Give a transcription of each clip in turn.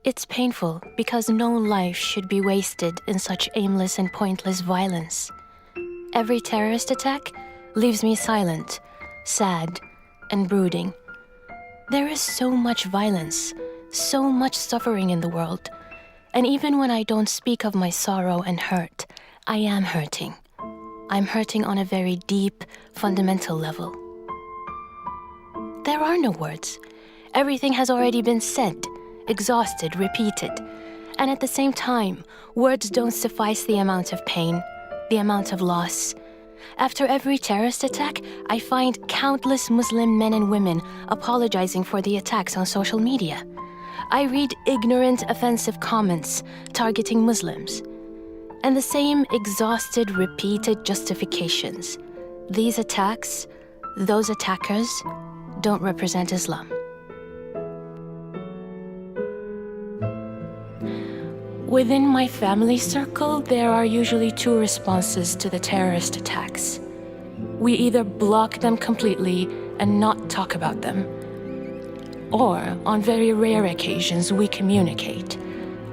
It's painful because no life should be wasted in such aimless and pointless violence. Every terrorist attack leaves me silent, sad, and brooding. There is so much violence, so much suffering in the world, and even when I don't speak of my sorrow and hurt, I am hurting. I'm hurting on a very deep, fundamental level. There are no words. Everything has already been said, exhausted, repeated. And at the same time, words don't suffice the amount of pain, the amount of loss. After every terrorist attack, I find countless Muslim men and women apologizing for the attacks on social media. I read ignorant, offensive comments targeting Muslims. And the same exhausted, repeated justifications. These attacks, those attackers, don't represent Islam. Within my family circle, there are usually two responses to the terrorist attacks. We either block them completely and not talk about them, or on very rare occasions, we communicate.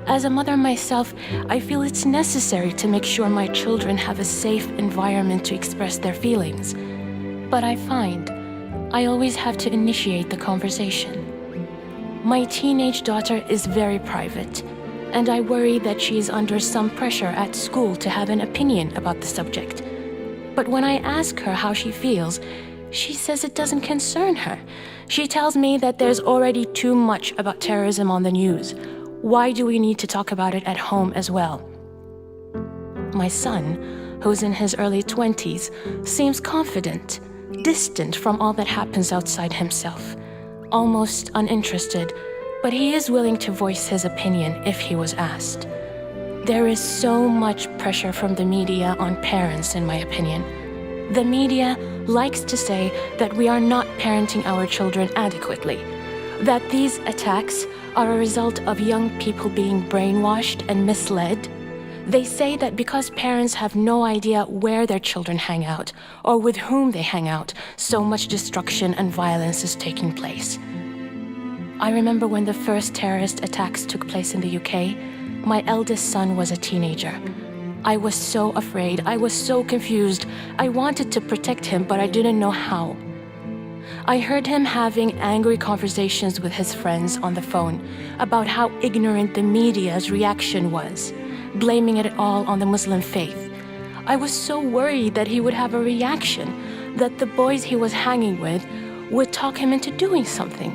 As a mother myself, I feel it's necessary to make sure my children have a safe environment to express their feelings. But I find I always have to initiate the conversation. My teenage daughter is very private, and I worry that she is under some pressure at school to have an opinion about the subject. But when I ask her how she feels, she says it doesn't concern her. She tells me that there's already too much about terrorism on the news. Why do we need to talk about it at home as well? My son, who's in his early 20s, seems confident, distant from all that happens outside himself, almost uninterested, but he is willing to voice his opinion if he was asked. There is so much pressure from the media on parents, in my opinion. The media likes to say that we are not parenting our children adequately, that these attacks are a result of young people being brainwashed and misled. They say that because parents have no idea where their children hang out or with whom they hang out, so much destruction and violence is taking place. I remember when the first terrorist attacks took place in the UK, my eldest son was a teenager. I was so afraid, I was so confused. I wanted to protect him, but I didn't know how. I heard him having angry conversations with his friends on the phone about how ignorant the media's reaction was, blaming it all on the Muslim faith. I was so worried that he would have a reaction, that the boys he was hanging with would talk him into doing something.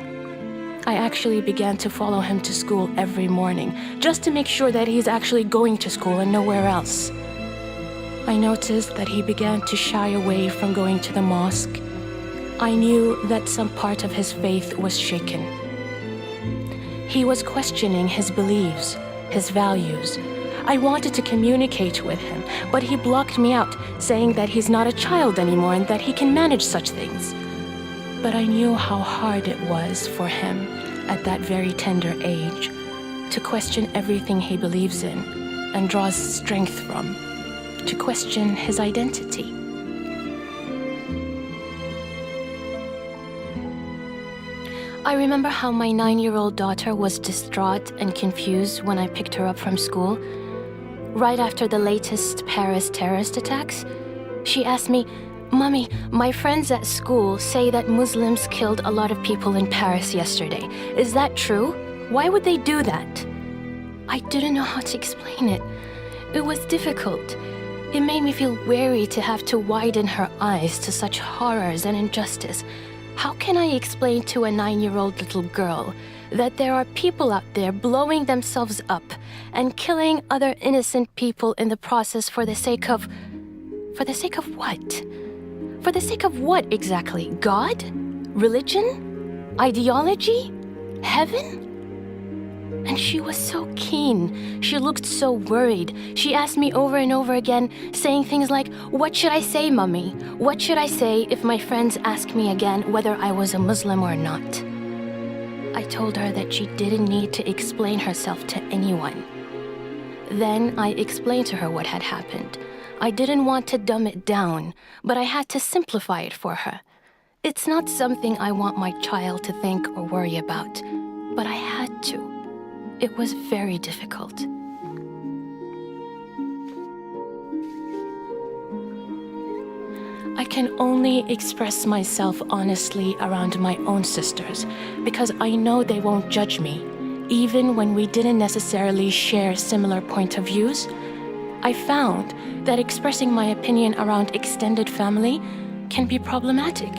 I actually began to follow him to school every morning, just to make sure that he's actually going to school and nowhere else. I noticed that he began to shy away from going to the mosque. I knew that some part of his faith was shaken. He was questioning his beliefs, his values. I wanted to communicate with him, but he blocked me out, saying that he's not a child anymore and that he can manage such things. But I knew how hard it was for him at that very tender age to question everything he believes in and draws strength from, to question his identity. I remember how my 9-year-old daughter was distraught and confused when I picked her up from school. Right after the latest Paris terrorist attacks, she asked me, "Mommy, my friends at school say that Muslims killed a lot of people in Paris yesterday. Is that true? Why would they do that?" I didn't know how to explain it. It was difficult. It made me feel weary to have to widen her eyes to such horrors and injustice. How can I explain to a 9-year-old little girl that there are people out there blowing themselves up and killing other innocent people in the process for the sake of what? For the sake of what exactly? God? Religion? Ideology? Heaven? And she was so keen. She looked so worried. She asked me over and over again, saying things like, "What should I say, Mummy? What should I say if my friends ask me again whether I was a Muslim or not?" I told her that she didn't need to explain herself to anyone. Then I explained to her what had happened. I didn't want to dumb it down, but I had to simplify it for her. It's not something I want my child to think or worry about, but I had to. It was very difficult. I can only express myself honestly around my own sisters because I know they won't judge me, even when we didn't necessarily share similar point of views. I found that expressing my opinion around extended family can be problematic,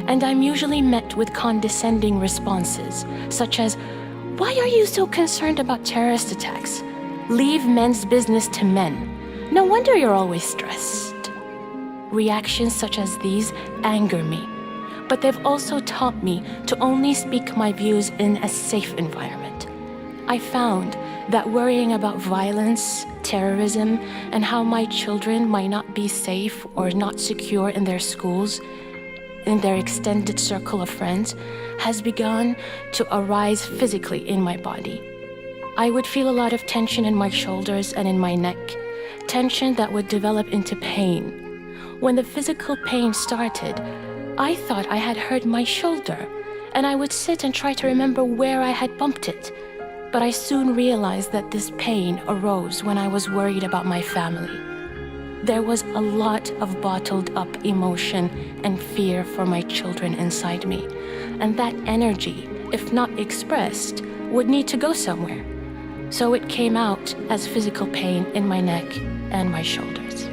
and I'm usually met with condescending responses, such as, "Why are you so concerned about terrorist attacks? Leave men's business to men. No wonder you're always stressed." Reactions such as these anger me, but they've also taught me to only speak my views in a safe environment. I found that worrying about violence, terrorism, and how my children might not be safe or not secure in their schools, in their extended circle of friends, has begun to arise physically in my body. I would feel a lot of tension in my shoulders and in my neck, tension that would develop into pain. When the physical pain started, I thought I had hurt my shoulder, and I would sit and try to remember where I had bumped it. But I soon realized that this pain arose when I was worried about my family. There was a lot of bottled up emotion and fear for my children inside me, and that energy, if not expressed, would need to go somewhere. So it came out as physical pain in my neck and my shoulders.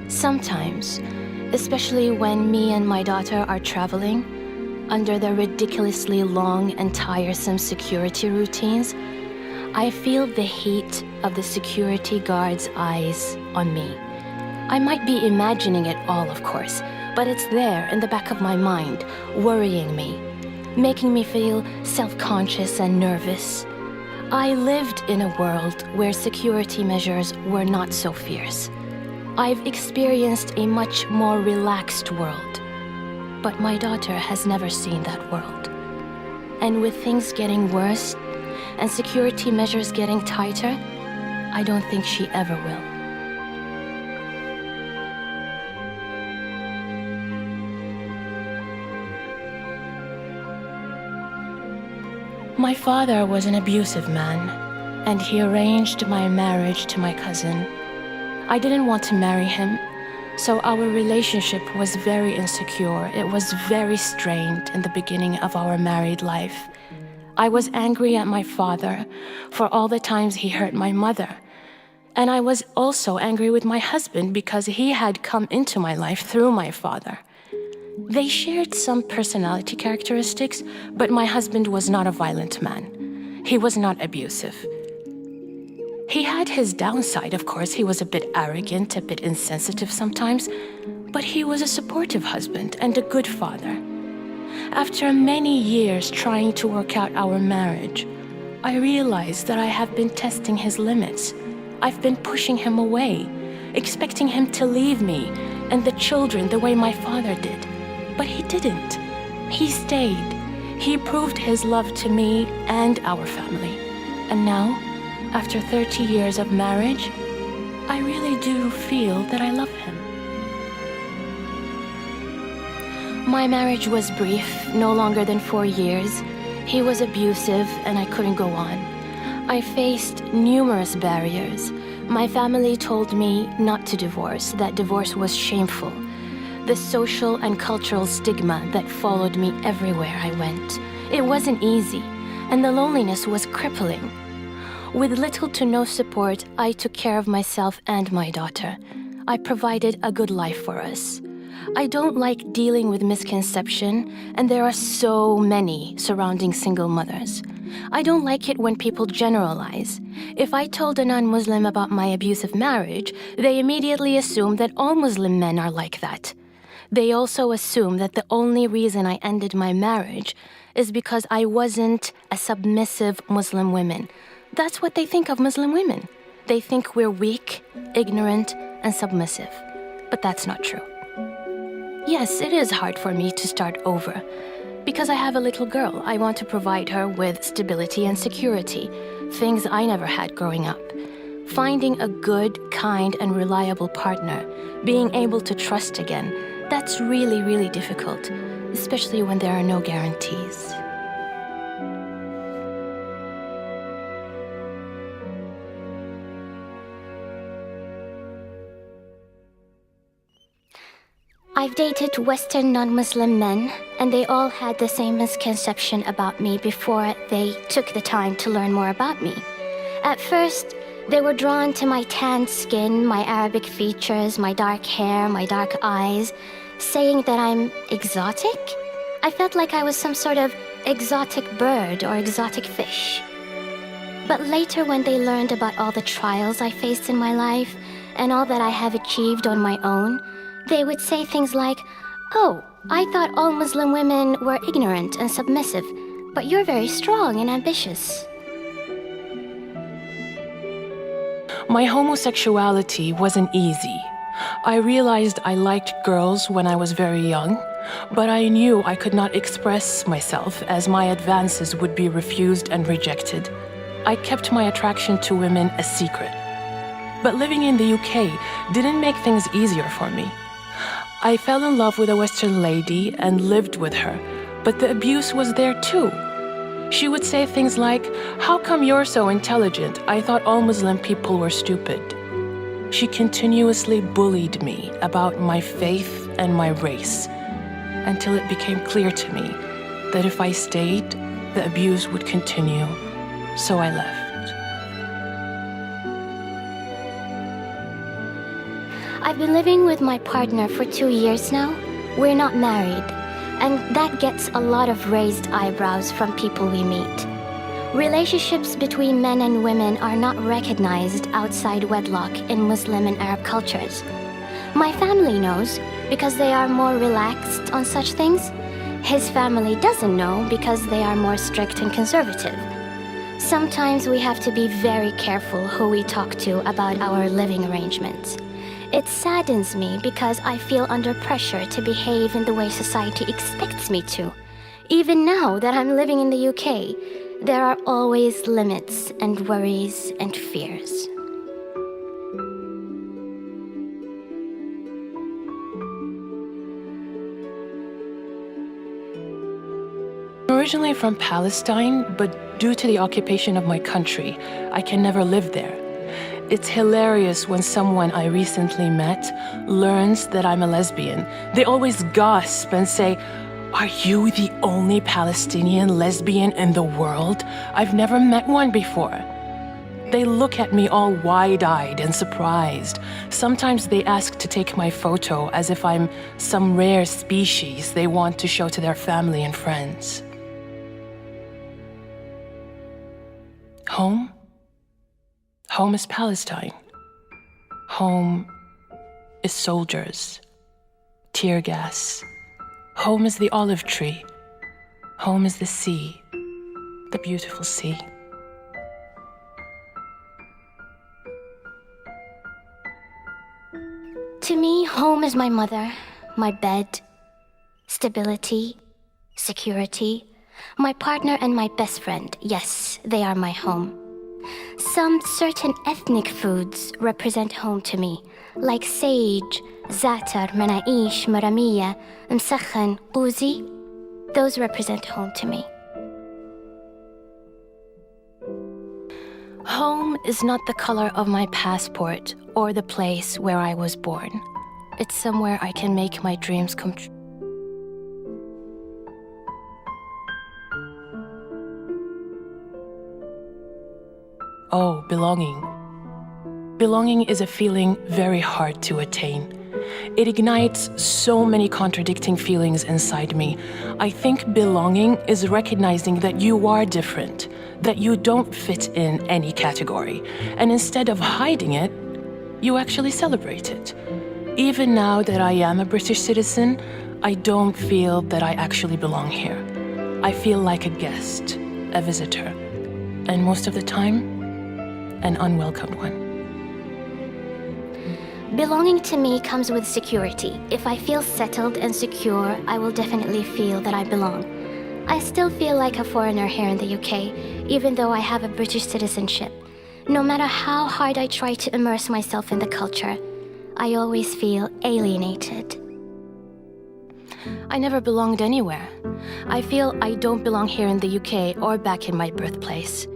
Sometimes, especially when me and my daughter are traveling, under the ridiculously long and tiresome security routines, I feel the heat of the security guard's eyes on me. I might be imagining it all, of course, but it's there in the back of my mind, worrying me, making me feel self-conscious and nervous. I lived in a world where security measures were not so fierce. I've experienced a much more relaxed world, but my daughter has never seen that world. And with things getting worse and security measures getting tighter, I don't think she ever will. My father was an abusive man, and he arranged my marriage to my cousin. I didn't want to marry him, so our relationship was very insecure. It was very strained in the beginning of our married life. I was angry at my father for all the times he hurt my mother. And I was also angry with my husband because he had come into my life through my father. They shared some personality characteristics, but my husband was not a violent man. He was not abusive. He had his downside, of course. He was a bit arrogant, a bit insensitive sometimes, but he was a supportive husband and a good father. After many years trying to work out our marriage, I realized that I have been testing his limits. I've been pushing him away, expecting him to leave me and the children the way my father did. But he didn't. He stayed. He proved his love to me and our family. And now, after 30 years of marriage, I really do feel that I love him. My marriage was brief, no longer than 4 years. He was abusive and I couldn't go on. I faced numerous barriers. My family told me not to divorce, that divorce was shameful. The social and cultural stigma that followed me everywhere I went. It wasn't easy, and the loneliness was crippling. With little to no support, I took care of myself and my daughter. I provided a good life for us. I don't like dealing with misconception, and there are so many surrounding single mothers. I don't like it when people generalize. If I told a non-Muslim about my abusive marriage, they immediately assume that all Muslim men are like that. They also assume that the only reason I ended my marriage is because I wasn't a submissive Muslim woman. That's what they think of Muslim women. They think we're weak, ignorant, and submissive. But that's not true. Yes, it is hard for me to start over. Because I have a little girl, I want to provide her with stability and security, things I never had growing up. Finding a good, kind, and reliable partner, being able to trust again, that's really, really difficult, especially when there are no guarantees. I've dated Western non-Muslim men, and they all had the same misconception about me before they took the time to learn more about me. At first, they were drawn to my tanned skin, my Arabic features, my dark hair, my dark eyes, saying that I'm exotic. I felt like I was some sort of exotic bird or exotic fish. But later, when they learned about all the trials I faced in my life and all that I have achieved on my own, they would say things like, "Oh, I thought all Muslim women were ignorant and submissive, but you're very strong and ambitious." My homosexuality wasn't easy. I realized I liked girls when I was very young, but I knew I could not express myself as my advances would be refused and rejected. I kept my attraction to women a secret. But living in the UK didn't make things easier for me. I fell in love with a Western lady and lived with her, but the abuse was there too. She would say things like, "How come you're so intelligent? I thought all Muslim people were stupid." She continuously bullied me about my faith and my race, until it became clear to me that if I stayed, the abuse would continue, so I left. I've been living with my partner for 2 years now. We're not married, and that gets a lot of raised eyebrows from people we meet. Relationships between men and women are not recognized outside wedlock in Muslim and Arab cultures. My family knows because they are more relaxed on such things. His family doesn't know because they are more strict and conservative. Sometimes we have to be very careful who we talk to about our living arrangements. It saddens me because I feel under pressure to behave in the way society expects me to. Even now that I'm living in the UK, there are always limits and worries and fears. I'm originally from Palestine, but due to the occupation of my country, I can never live there. It's hilarious when someone I recently met learns that I'm a lesbian. They always gasp and say, "Are you the only Palestinian lesbian in the world? I've never met one before." They look at me all wide-eyed and surprised. Sometimes they ask to take my photo as if I'm some rare species they want to show to their family and friends. Home? Home is Palestine. Home is soldiers, tear gas. Home is the olive tree. Home is the sea, the beautiful sea. To me, home is my mother, my bed, stability, security, my partner and my best friend. Yes, they are my home. Some certain ethnic foods represent home to me, like sage, za'atar, manaish, maramiya, msakhan, quzi. Those represent home to me. Home is not the color of my passport or the place where I was born. It's somewhere I can make my dreams come true. Oh, belonging. Belonging is a feeling very hard to attain. It ignites so many contradicting feelings inside me. I think belonging is recognizing that you are different, that you don't fit in any category, and instead of hiding it, you actually celebrate it. Even now that I am a British citizen, I don't feel that I actually belong here. I feel like a guest, a visitor, and most of the time, an unwelcome one. Belonging to me comes with security. If I feel settled and secure, I will definitely feel that I belong. I still feel like a foreigner here in the UK, even though I have a British citizenship. No matter how hard I try to immerse myself in the culture, I always feel alienated. I never belonged anywhere. I feel I don't belong here in the UK or back in my birthplace.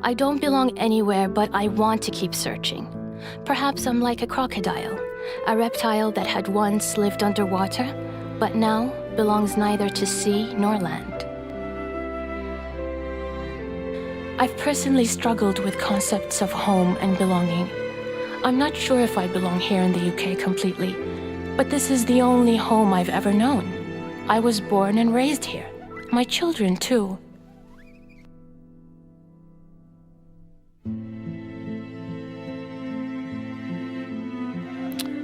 I don't belong anywhere, but I want to keep searching. Perhaps I'm like a crocodile. a reptile that had once lived underwater, but now belongs neither to sea nor land. I've personally struggled with concepts of home and belonging. I'm not sure if I belong here in the UK completely, but this is the only home I've ever known. I was born and raised here. My children, too.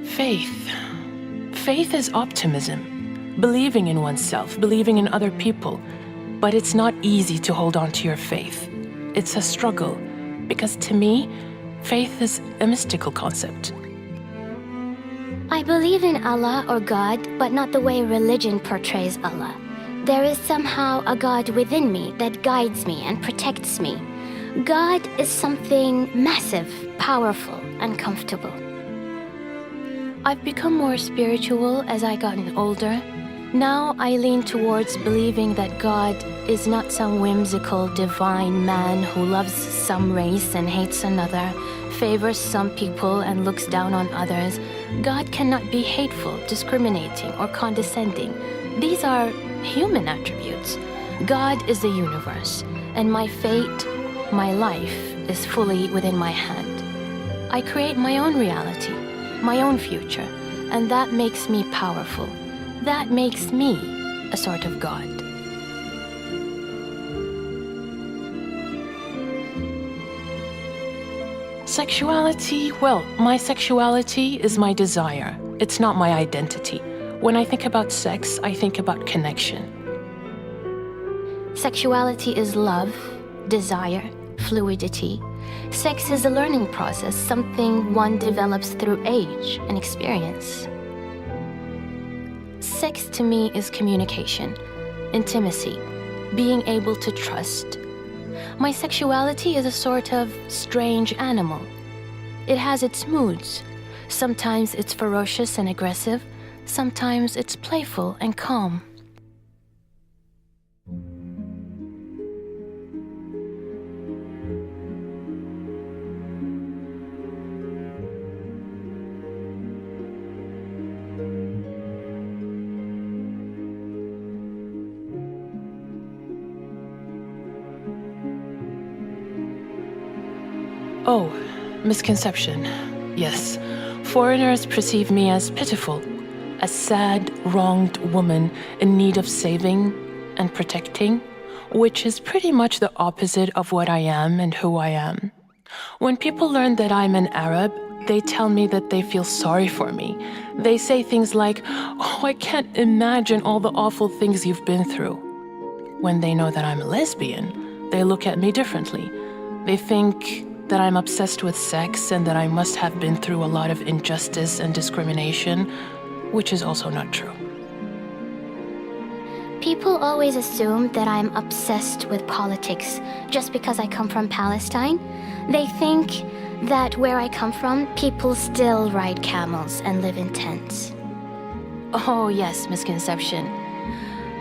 Faith. Faith is optimism, believing in oneself, believing in other people. But it's not easy to hold on to your faith. It's a struggle, because to me, faith is a mystical concept. I believe in Allah or God, but not the way religion portrays Allah. There is somehow a God within me that guides me and protects me. God is something massive, powerful, and comfortable. I've become more spiritual as I gotten older. Now I lean towards believing that God is not some whimsical divine man who loves some race and hates another, favors some people and looks down on others. God cannot be hateful, discriminating, or condescending. These are human attributes. God is the universe, and my fate, my life, is fully within my hand. I create my own reality, my own future, and that makes me powerful. That makes me a sort of God. Sexuality, well, my sexuality is my desire. It's not my identity. When I think about sex, I think about connection. Sexuality is love, desire, fluidity. Sex is a learning process, something one develops through age and experience. Sex to me is communication, intimacy, being able to trust. My sexuality is a sort of strange animal. It has its moods. Sometimes it's ferocious and aggressive. Sometimes it's playful and calm. Oh, misconception. Yes, foreigners perceive me as pitiful, a sad, wronged woman in need of saving and protecting, which is pretty much the opposite of what I am and who I am. When people learn that I'm an Arab, they tell me that they feel sorry for me. They say things like, "Oh, I can't imagine all the awful things you've been through." When they know that I'm a lesbian, they look at me differently. They think that I'm obsessed with sex and that I must have been through a lot of injustice and discrimination, which is also not true. People always assume that I'm obsessed with politics just because I come from Palestine. They think that where I come from, people still ride camels and live in tents. Oh yes, misconception.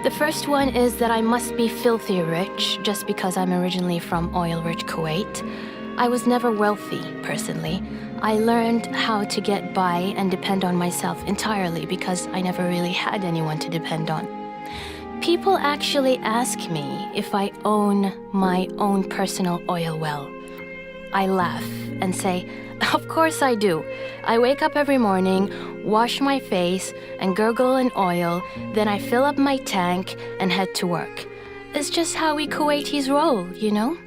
The first one is that I must be filthy rich just because I'm originally from oil-rich Kuwait. I was never wealthy, personally. I learned how to get by and depend on myself entirely because I never really had anyone to depend on. People actually ask me if I own my own personal oil well. I laugh and say, of course I do. I wake up every morning, wash my face, and gurgle in oil, then I fill up my tank and head to work. It's just how we Kuwaitis roll, you know?